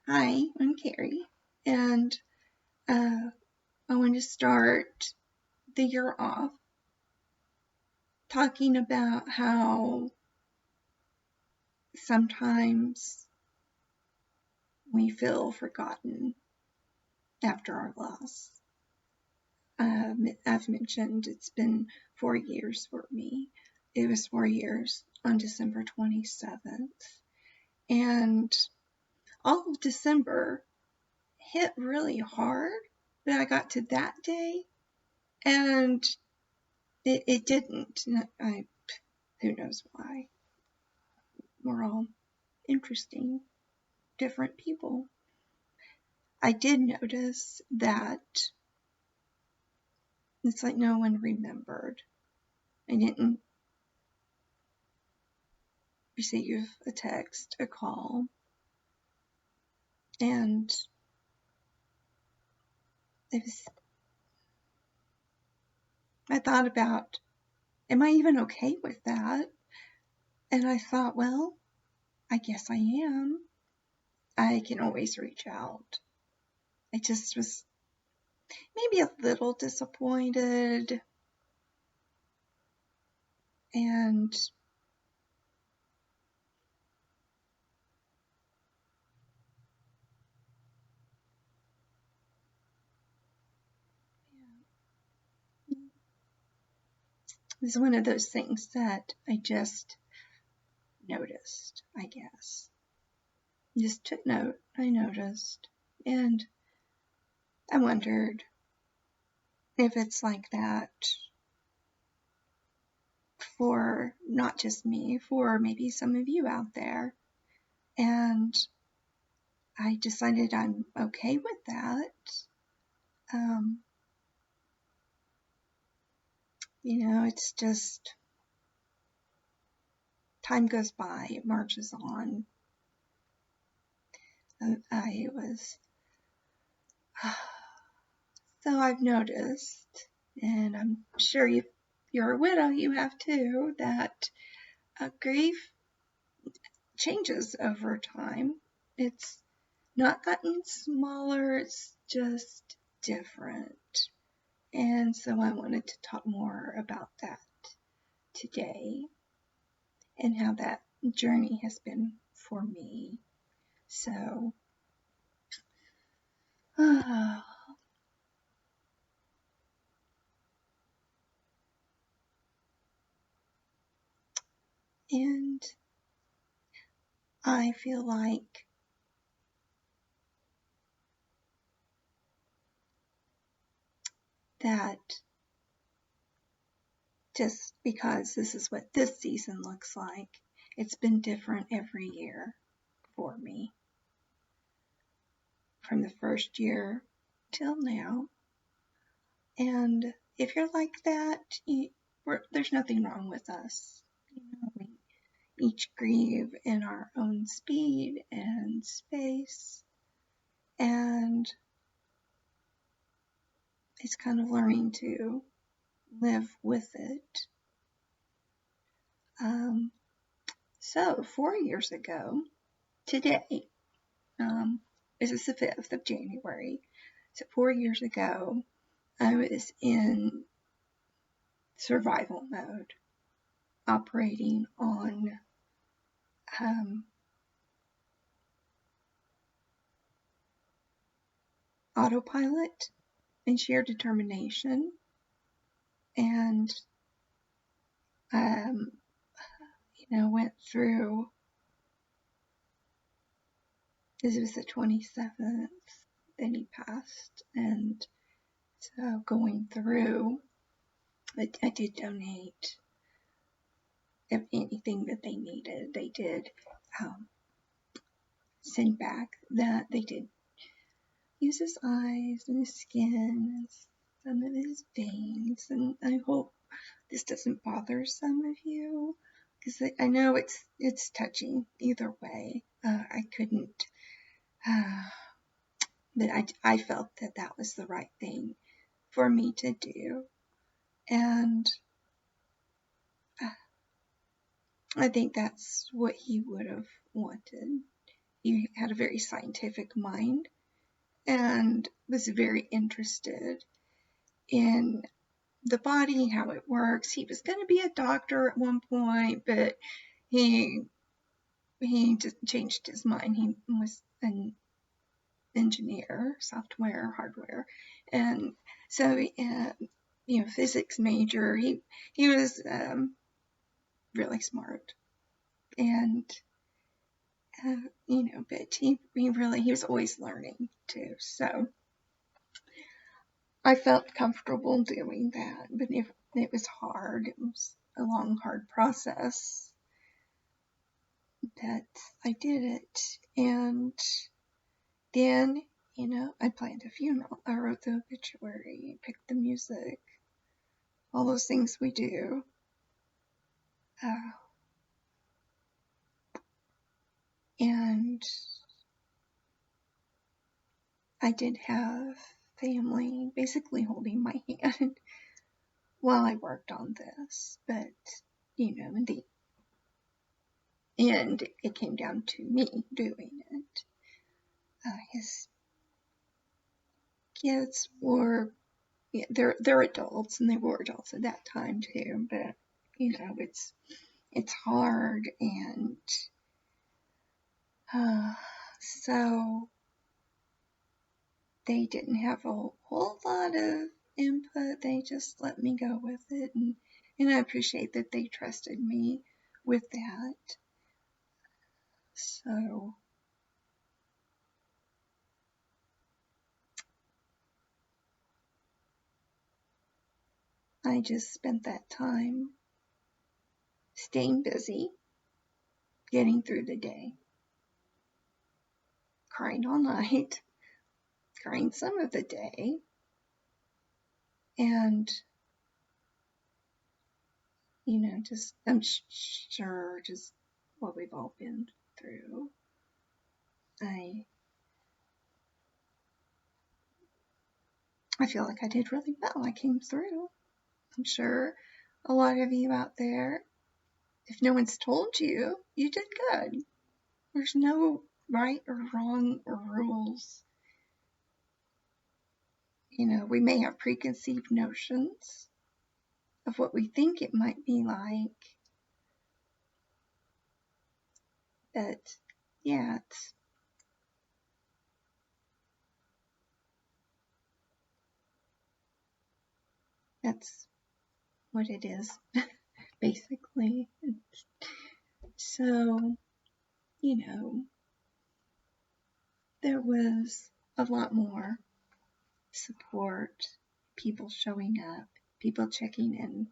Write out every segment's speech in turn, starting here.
Hi, I'm Carrie, and I want to start the year off talking about how sometimes we feel forgotten after our loss. I've mentioned it's been 4 years for me. It was 4 years on December 27th, and all of December hit really hard, but I got to that day and it didn't. Who knows why? We're all interesting, different people. I did notice that it's like no one remembered. I didn't receive a text, a call, and it was, I thought about, am I even okay with that? And I thought, well, I guess I am. I can always reach out. I just was maybe a little disappointed, and it's one of those things that I just noticed, I guess. Just took note, I noticed, and I wondered if it's like that for not just me, for maybe some of you out there. And I decided I'm okay with that. Um, it's just time goes by, it marches on. I was, so I've noticed, and I'm sure you're a widow, you have too, that grief changes over time. It's not gotten smaller, it's just different. And so I wanted to talk more about that today and how that journey has been for me. So, and I feel like that just because this is what this season looks like, it's been different every year for me. From the first year till now. And if you're like that, there's nothing wrong with us. We each grieve in our own speed and space. And it's kind of learning to live with it. So 4 years ago, today, this is the 5th of January. So 4 years ago, I was in survival mode, operating on autopilot and sheer determination, and went through. This was the 27th. Then he passed, and so going through, I did donate anything that they needed. They did send back that they did use his eyes and his skin and some of his veins, and I hope this doesn't bother some of you, because I know it's touching either way. I couldn't, but I felt that was the right thing for me to do, and I think that's what he would have wanted. he had a very scientific mind and was very interested in the body, how it works. He was going to be a doctor at one point, but he just changed his mind. He was an engineer, software, hardware, and so physics major. He was really smart, and but he was always learning too. So I felt comfortable doing that, but it was hard. It was a long, hard process that I did it. And then, I planned a funeral. I wrote the obituary, picked the music, all those things we do. And I did have family basically holding my hand while I worked on this. But, in the end, it came down to me doing it. His kids were, they're adults, and they were adults at that time too, but it's hard, and so they didn't have a whole lot of input. They just let me go with it, and I appreciate that they trusted me with that. So I just spent that time staying busy, getting through the day, crying all night, crying some of the day, and I'm sure just what we've all been through. I feel like I did really well. I came through. I'm sure a lot of you out there, if no one's told you, you did good. There's no right or wrong or rules. We may have preconceived notions of what we think it might be like. But yeah, that's what it is, basically. So, there was a lot more support, people showing up, people checking in.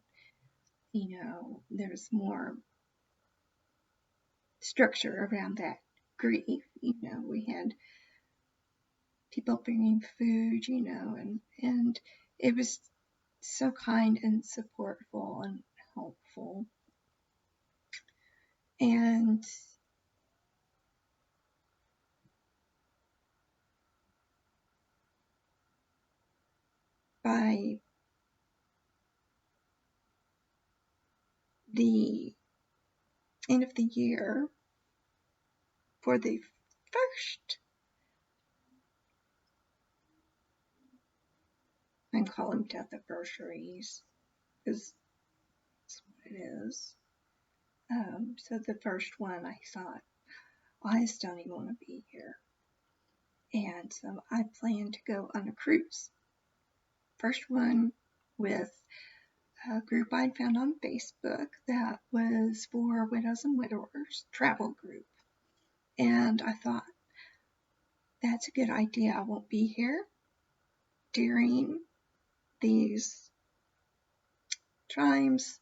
There's more structure around that grief. We had people bringing food, and it was so kind and supportful and helpful. And by the end of the year, for the first, I can call them death anniversaries, because that's what it is. So the first one, I thought, I just don't even want to be here. And so I planned to go on a cruise. First one with a group I'd found on Facebook that was for widows and widowers, travel group. And I thought, that's a good idea. I won't be here during these times.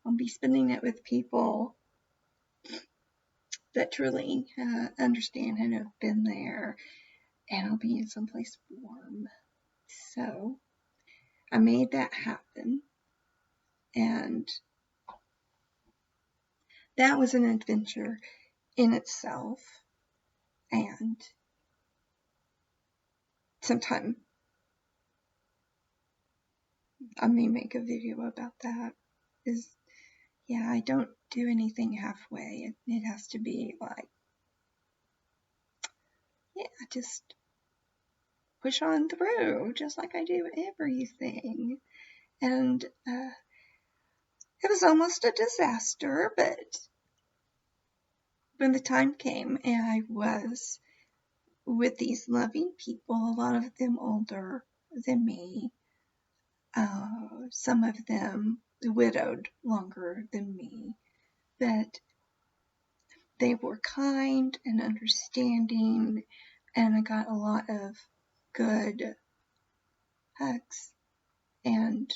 I'll be spending it with people that truly understand and have been there, and I'll be in someplace warm. So I made that happen, and that was an adventure in itself. And sometime I may make a video about that. I don't do anything halfway. It has to be like, yeah, just push on through, just like I do everything. And it was almost a disaster, but when the time came and I was with these loving people, a lot of them older than me, some of them widowed longer than me, but they were kind and understanding, and I got a lot of good hugs and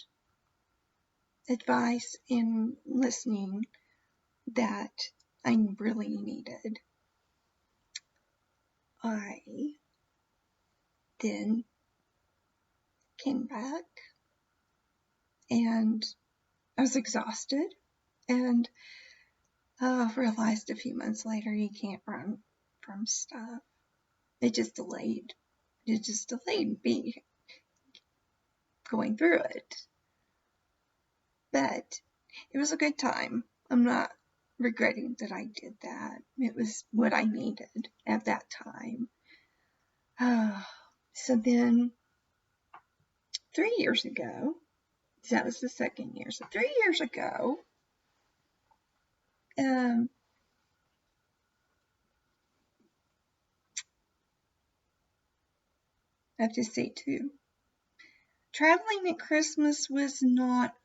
advice and listening that I really needed. I then came back and I was exhausted and realized a few months later you can't run from stuff. It just delayed me going through it. But it was a good time. I'm not regretting that I did that. It was what I needed at that time. So then 3 years ago, that was the second year. So 3 years ago, I have to say too, traveling at Christmas was not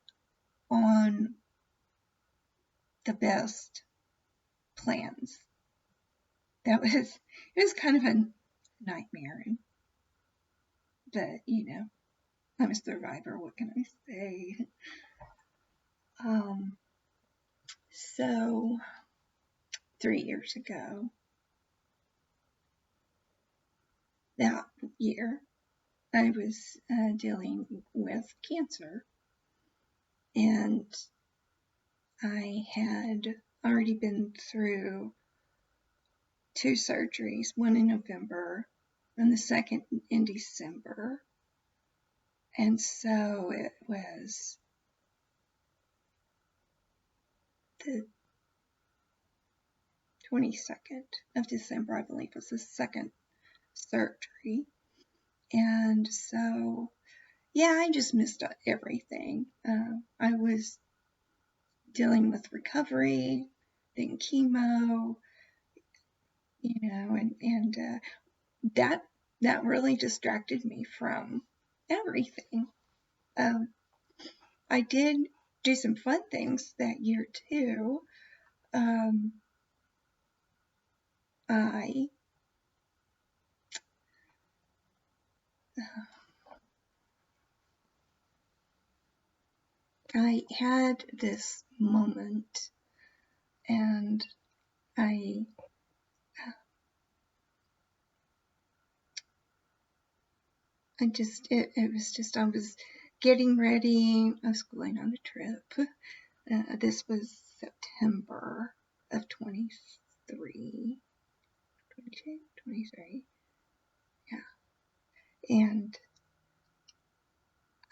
on the best plans. It was kind of a nightmare. But, I'm a survivor. What can I say? So 3 years ago, that year, I was dealing with cancer, and I had already been through 2 surgeries, one in November and the second in December. And so it was the 22nd of December, I believe, was the second surgery. And so, yeah, I just missed everything. I was dealing with recovery, then chemo, and that really distracted me from everything. I did do some fun things that year too. I had this moment, and it was just, I was getting ready. I was going on a trip. This was September of 23. 22, 23. Yeah. And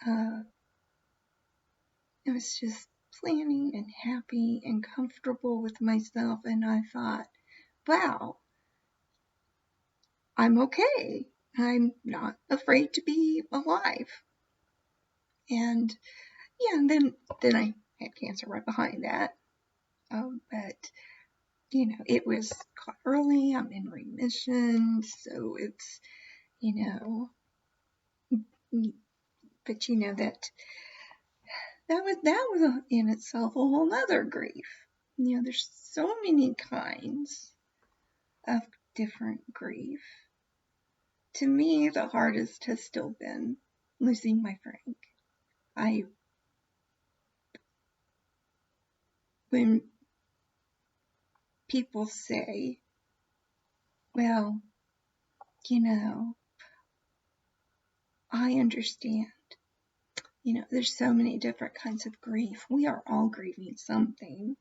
I was just planning and happy and comfortable with myself, and I thought, wow, I'm okay. I'm not afraid to be alive. And yeah, and then I had cancer right behind that. But it was caught early. I'm in remission, so it's, but that was in itself a whole other grief. There's so many kinds of different grief. To me, the hardest has still been losing my Frank. When people say, well, I understand. There's so many different kinds of grief. We are all grieving something.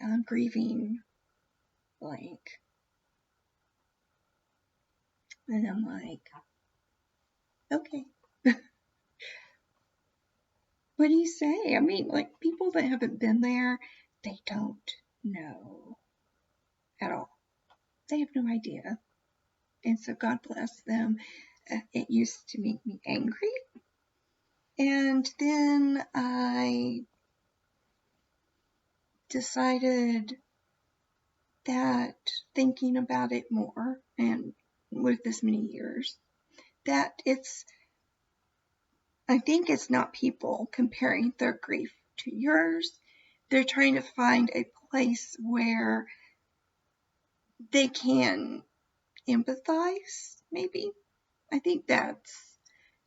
I'm grieving blank. And I'm like, okay. What do you say? I mean, like, people that haven't been there, they don't know at all. They have no idea. And so God bless them. It used to make me angry. And then I decided that thinking about it more, and with this many years, that I think it's not people comparing their grief to yours. They're trying to find a place where they can empathize, maybe. I think that's,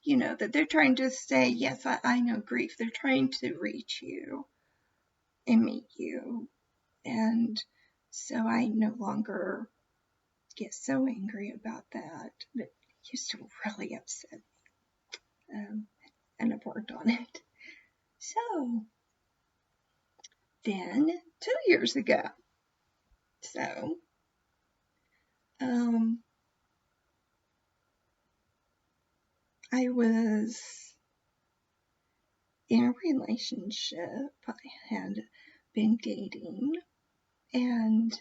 that they're trying to say, yes, I know grief. They're trying to reach you and meet you. And so I no longer get so angry about that. It used to really upset me. And I've worked on it. So then 2 years ago, so I was in a relationship. I had been dating, and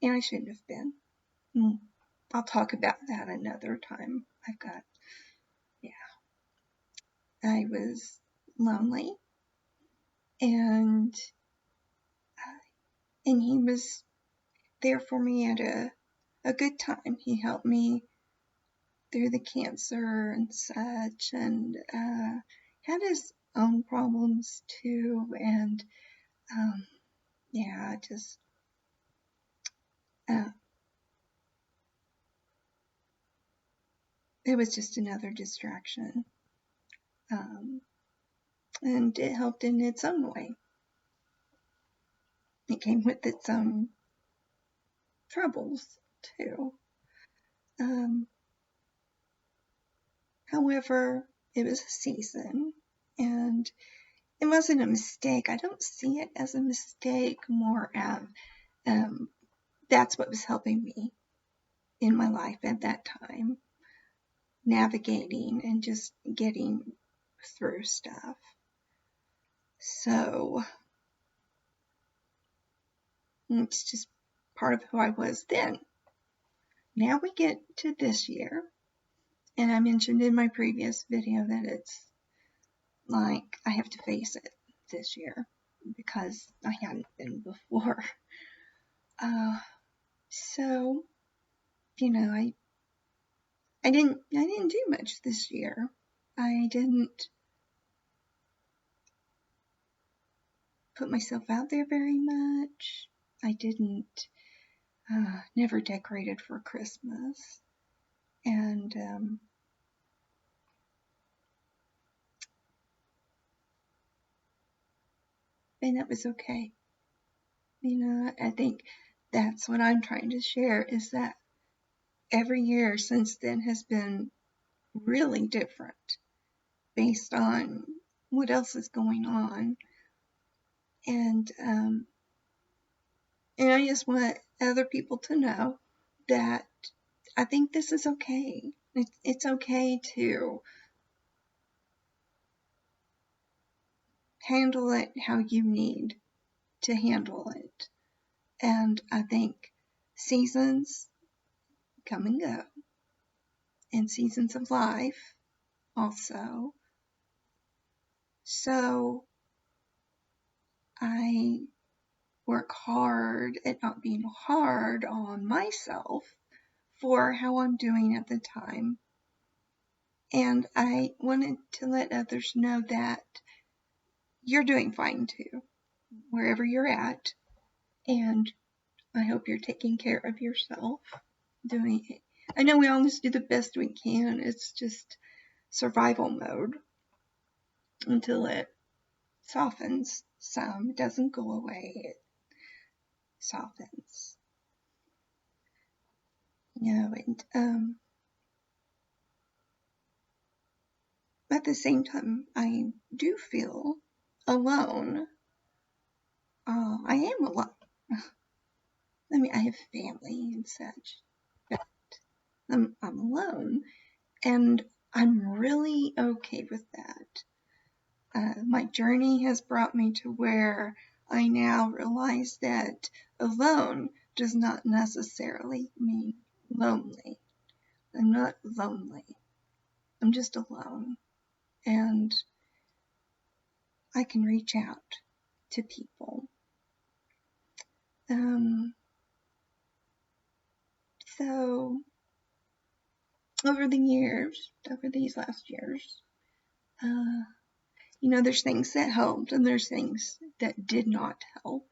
I shouldn't have been. I'll talk about that another time. I was lonely, and he was there for me at a good time. He helped me through the cancer and such, and had his own problems too, and just it was just another distraction, and it helped in its own way. It came with its own troubles too. However, it was a season, and it wasn't a mistake. I don't see it as a mistake, more of that's what was helping me in my life at that time, navigating and just getting through stuff. So it's just part of who I was then. Now we get to this year, and I mentioned in my previous video that it's like I have to face it this year because I hadn't been before. So, I didn't do much this year. I didn't put myself out there very much. I didn't, never decorated for Christmas. And that was okay. I think that's what I'm trying to share, is that every year since then has been really different based on what else is going on. And I just want other people to know that I think this is okay. It's okay to handle it how you need to handle it. And I think seasons come and go, and seasons of life also. So I work hard at not being hard on myself for how I'm doing at the time. And I wanted to let others know that you're doing fine too, wherever you're at. And I hope you're taking care of yourself, doing it. I know we always do the best we can. It's just survival mode until it softens some. It doesn't go away. It softens. And at the same time, I do feel alone. I am alone. I have family and such, but I'm alone, and I'm really okay with that. My journey has brought me to where I now realize that alone does not necessarily mean lonely. I'm not lonely. I'm just alone. And I can reach out to people. So over these last years, there's things that helped and there's things that did not help.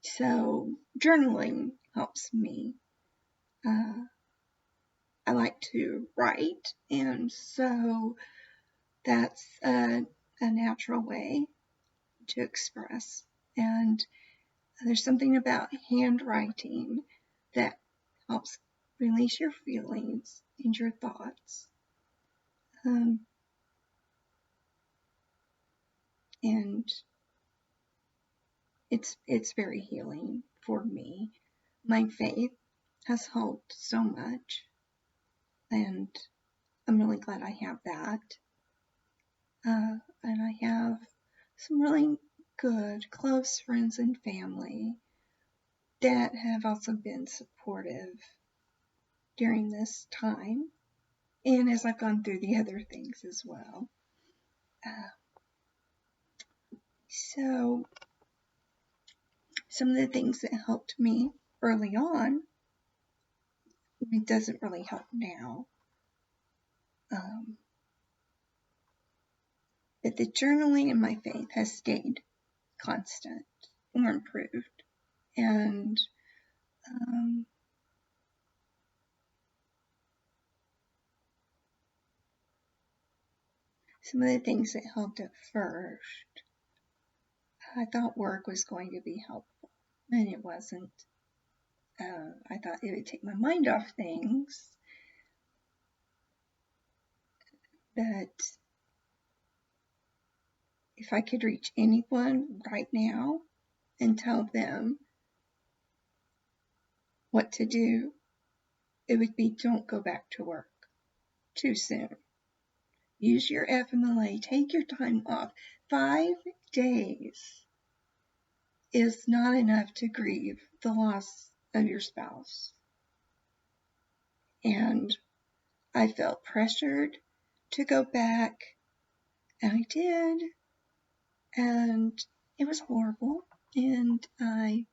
So journaling helps me. I like to write, and so that's a natural way to express. And there's something about handwriting that helps release your feelings and your thoughts. And it's very healing for me. My faith has helped so much, and I'm really glad I have that. And I have some really good, close friends and family that have also been supportive during this time, and as I've gone through the other things as well. So some of the things that helped me early on, it doesn't really help now. But the journaling in my faith has stayed constant or improved. And some of the things that helped at first, I thought work was going to be helpful, and it wasn't. I thought it would take my mind off things, but if I could reach anyone right now and tell them what to do, it would be don't go back to work too soon. Use your FMLA, take your time off. 5 days is not enough to grieve the loss of your spouse. And I felt pressured to go back, and I did, and it was horrible, and I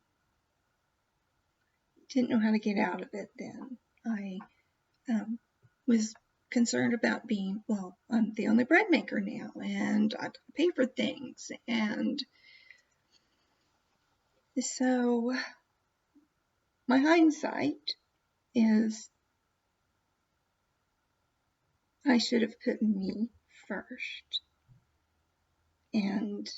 didn't know how to get out of it then. I was concerned about being, I'm the only bread maker now, and I pay for things, and so my hindsight is I should have put me first. And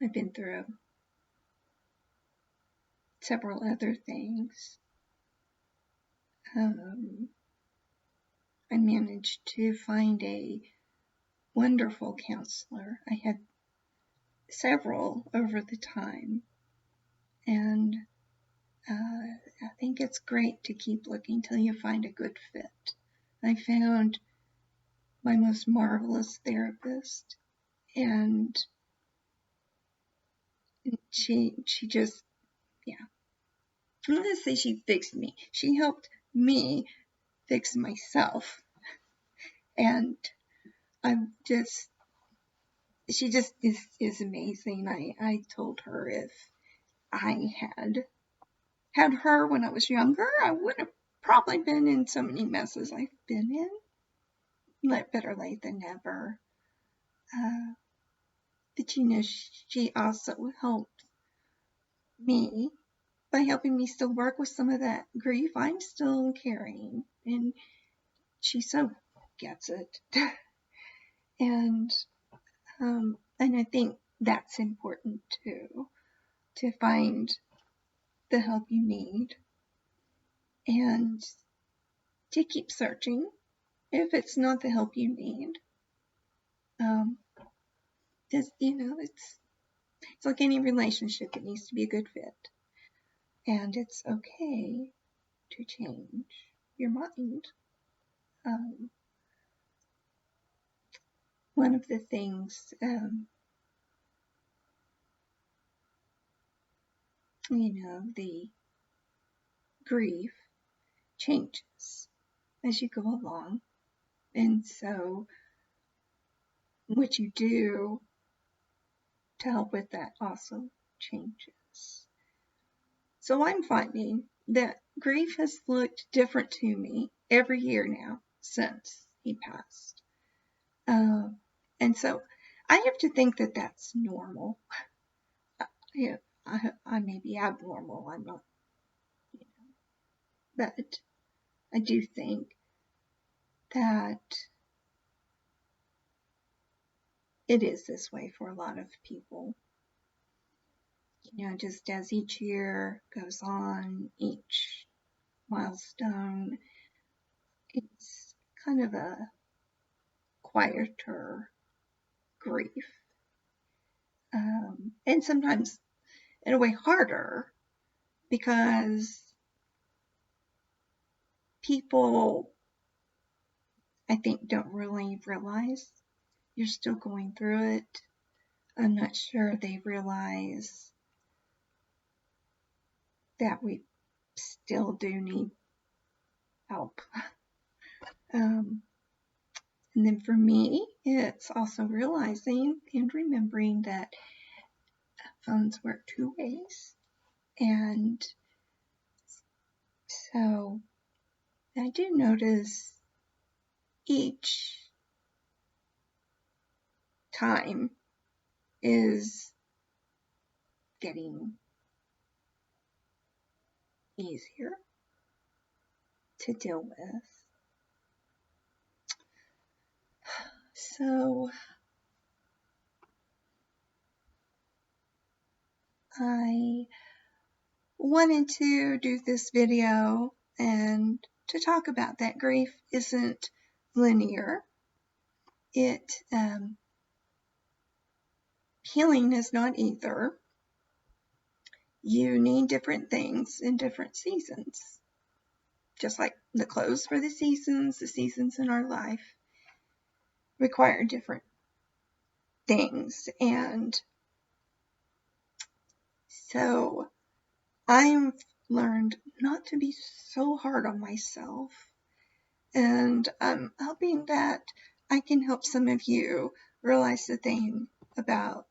I've been through several other things. I managed to find a wonderful counselor. I had several over the time, and I think it's great to keep looking till you find a good fit. I found my most marvelous therapist, and she just, I'm not going to say she fixed me. She helped me fix myself. And she just is amazing. I told her if I had her when I was younger, I would have probably been in so many messes I've been in. Better late than never. But she also helped me by helping me still work with some of that grief I'm still carrying. And she so gets it. And I think that's important too, to find the help you need and to keep searching if it's not the help you need. Because, It's like any relationship, it needs to be a good fit. And it's okay to change your mind. One of the things, the grief changes as you go along. And so what you do to help with that also changes. So I'm finding that grief has looked different to me every year now since he passed. And so I have to think that that's normal. I may be abnormal, I'm not, but I do think that it is this way for a lot of people. Just as each year goes on, each milestone, it's kind of a quieter grief. And sometimes, in a way, harder because people, I think, don't really realize you're still going through it. I'm not sure they realize that we still do need help. And then for me, it's also realizing and remembering that phones work two ways. And so I do notice each time is getting easier to deal with. So I wanted to do this video and to talk about that grief isn't linear. Healing is not either. You need different things in different seasons. Just like the clothes for the seasons in our life require different things. And so I've learned not to be so hard on myself. And I'm hoping that I can help some of you realize the thing about,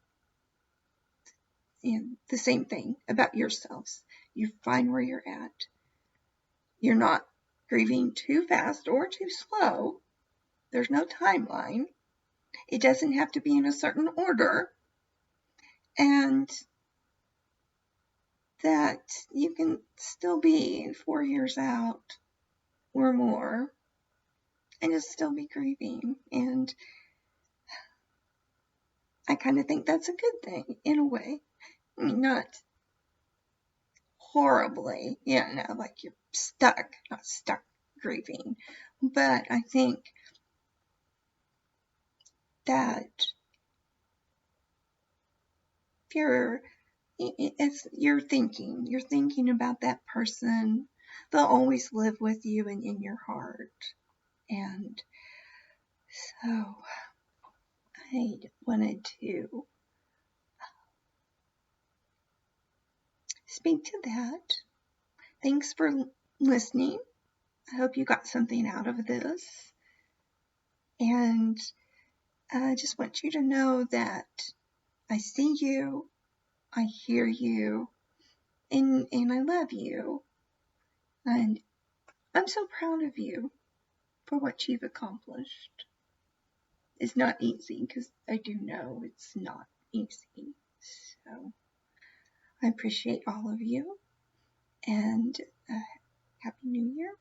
the same thing about yourselves. You find where you're at. You're not grieving too fast or too slow. There's no timeline. It doesn't have to be in a certain order. And that you can still be 4 years out or more and just still be grieving. And I kind of think that's a good thing in a way. I mean, not horribly, like you're not stuck grieving. But I think that if you're thinking about that person, they'll always live with you and in your heart. And so I wanted to speak to that. Thanks for listening. I hope you got something out of this. And I just want you to know that I see you, I hear you, and I love you. And I'm so proud of you for what you've accomplished. It's not easy, because I do know it's not easy. So I appreciate all of you, and Happy New Year.